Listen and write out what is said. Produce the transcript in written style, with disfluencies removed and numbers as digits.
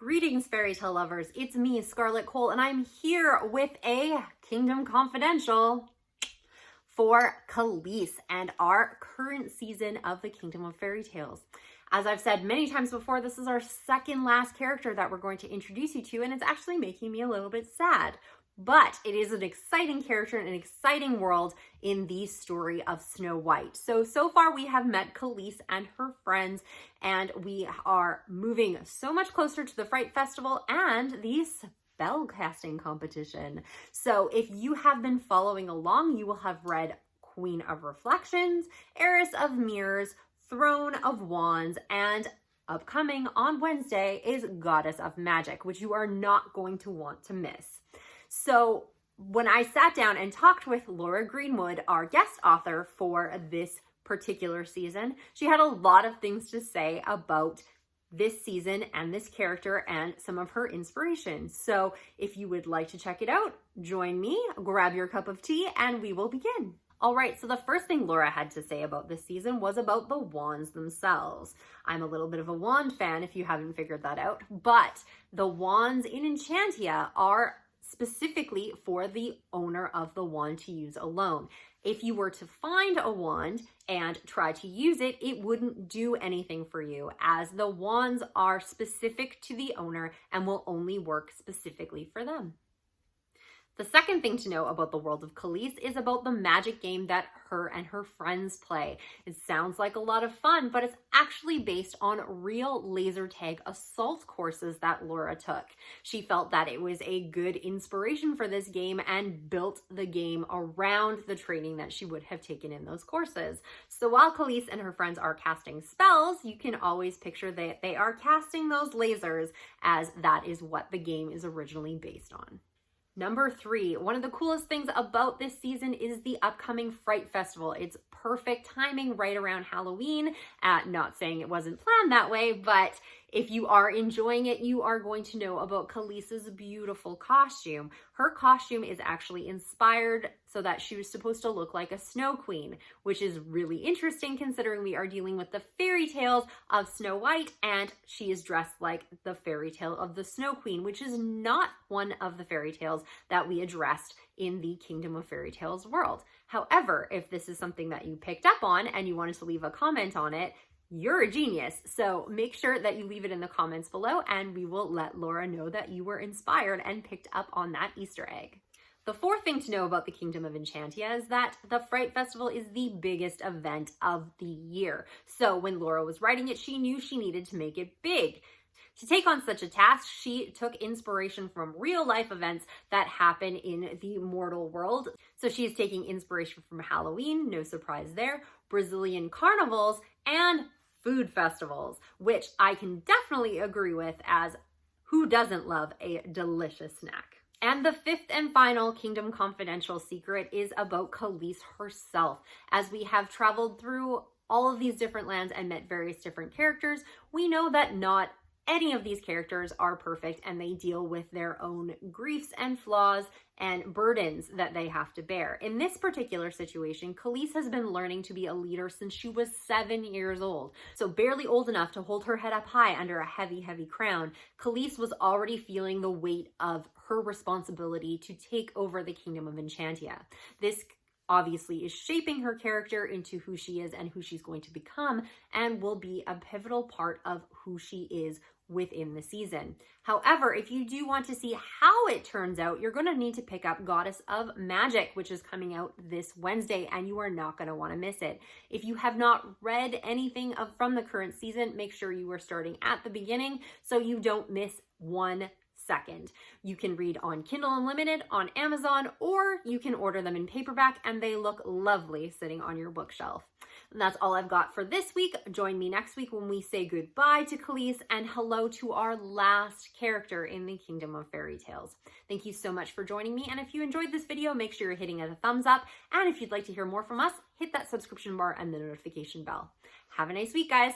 Greetings, fairy tale lovers. It's me, Scarlet Cole, and I'm here with a Kingdom Confidential for Kelis and our current season of the Kingdom of Fairytales. As I've said many times before, this is our second last character that we're going to introduce you to, and it's actually making me a little bit sad. But it is an exciting character and an exciting world in the story of Snow White. So far we have met Kelis and her friends, and we are moving so much closer to the Fright Festival and the spell casting competition. So if you have been following along, you will have read Queen of Reflections, Heiress of Mirrors, Throne of Wands, and upcoming on Wednesday is Goddess of Magic, which you are not going to want to miss. So when I sat down and talked with Laura Greenwood, our guest author for this particular season, she had a lot of things to say about this season and this character and some of her inspirations. So if you would like to check it out, join me, grab your cup of tea, and we will begin. All right, so the first thing Laura had to say about this season was about the wands themselves. I'm a little bit of a wand fan if you haven't figured that out, but the wands in Enchantia are specifically for the owner of the wand to use alone. If you were to find a wand and try to use it, it wouldn't do anything for you, as the wands are specific to the owner and will only work specifically for them. The second thing to know about the world of Kelis is about the magic game that her and her friends play. It sounds like a lot of fun, but it's actually based on real laser tag assault courses that Laura took. She felt that it was a good inspiration for this game and built the game around the training that she would have taken in those courses. So while Kelis and her friends are casting spells, you can always picture that they are casting those lasers, as that is what the game is originally based on. Number 3, one of the coolest things about this season is the upcoming Fright Festival. It's perfect timing right around Halloween. Not saying it wasn't planned that way, but if you are enjoying it, you are going to know about Kelis's beautiful costume. Her costume is actually inspired so that she was supposed to look like a snow queen, which is really interesting considering we are dealing with the fairy tales of Snow White, and she is dressed like the fairy tale of the Snow Queen, which is not one of the fairy tales that we addressed in the Kingdom of Fairytales world. However, if this is something that you picked up on and you wanted to leave a comment on it, you're a genius. So make sure that you leave it in the comments below, and we will let Laura know that you were inspired and picked up on that Easter egg. The fourth thing to know about the Kingdom of Enchantia is that the Fright Festival is the biggest event of the year. So when Laura was writing it, she knew she needed to make it big. To take on such a task, she took inspiration from real life events that happen in the mortal world. So she is taking inspiration from Halloween, no surprise there, Brazilian carnivals, and food festivals, which I can definitely agree with, as who doesn't love a delicious snack? And the fifth and final Kingdom Confidential secret is about Kelis herself. As we have traveled through all of these different lands and met various different characters, we know that not any of these characters are perfect, and they deal with their own griefs and flaws and burdens that they have to bear. In this particular situation, Kelis has been learning to be a leader since she was 7 years old. So barely old enough to hold her head up high under a heavy, heavy crown, Kelis was already feeling the weight of her responsibility to take over the Kingdom of Enchantia. This obviously is shaping her character into who she is and who she's going to become, and will be a pivotal part of who she is within the season. However, if you do want to see how it turns out, you're going to need to pick up Goddess of Magic, which is coming out this Wednesday, and you are not going to want to miss it. If you have not read anything from the current season, make sure you are starting at the beginning so you don't miss 1 second. You can read on Kindle Unlimited, on Amazon, or you can order them in paperback, and they look lovely sitting on your bookshelf. And that's all I've got for this week. Join me next week when we say goodbye to Kelis and hello to our last character in the Kingdom of Fairytales. Thank you so much for joining me, and if you enjoyed this video, make sure you're hitting it a thumbs up, and if you'd like to hear more from us, hit that subscription bar and the notification bell. Have a nice week, guys.